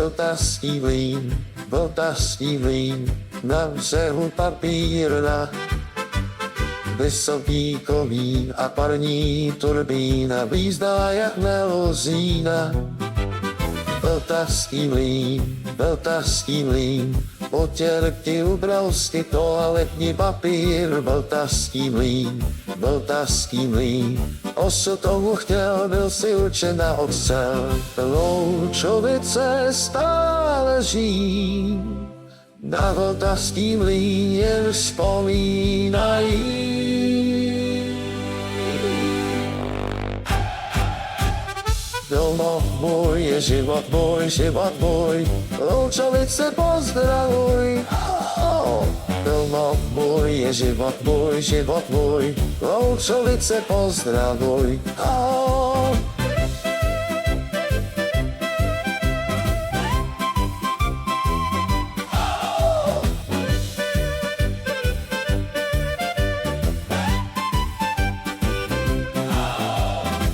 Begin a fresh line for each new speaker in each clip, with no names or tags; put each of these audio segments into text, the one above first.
Vltařský mlýn, na břehu papírna. Vysoký komín a parní turbína, blízdá jak melozína. Vltařský mlýn, potěrky ubrousky, toaletní papír. Vltařský mlýn, oso tomu chtěl, byl si určen na ocel. Loučovice stále žijí, na Vltařský mlýn jen vzpomínají. Domov můj je život můj, Loučovice pozdravuj. Domov můj je život můj, Loučovice pozdravuj.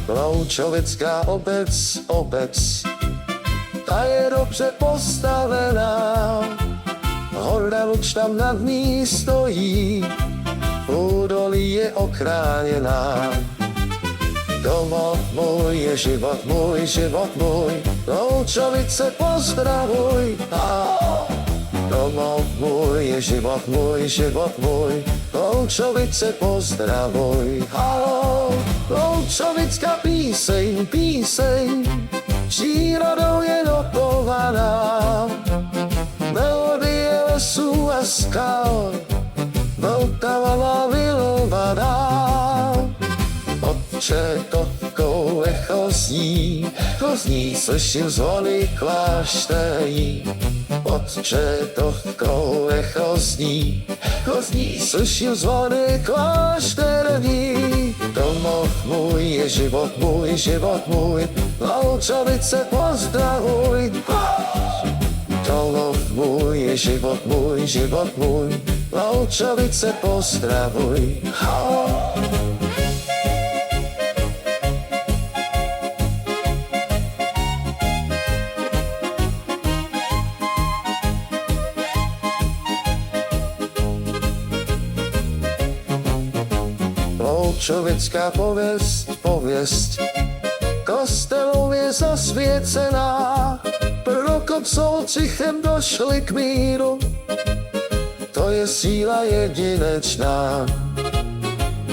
Loučovická obec, ta je dobře postavená. Horda Luč tam nad ní stojí, údolí je ochráněná. Domov můj je život můj, Loučovice pozdravuj. Domov můj je život můj, Loučovice pozdravuj. Loučovická píseň, přírodou je dotovaná. Melodie lesů a skal, Vltava milovaná. Otče, tokou echo zní, slyším zvony klášterí. Otče, tokou echo zní, slyším zvony klášterí. Domov můj je život můj, Loučovice pozdravuj. Domov můj je život můj, Loučovice pozdravuj. Loučovická pověst, kostelou je zasvěcená. Prokop s Oldřichem došli k míru, to je síla jedinečná.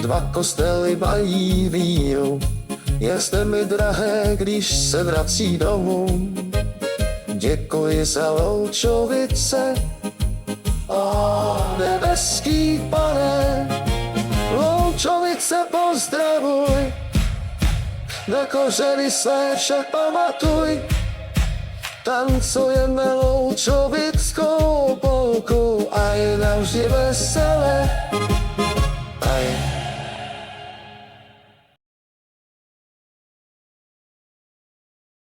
Dva kostely mají víru, jste mi drahé, když se vrací domů. Děkuji za Loučovice, nebeský Pane. Loučovice pozdravuj, na kořeny své však pamatuj. Tancujeme Loučovice.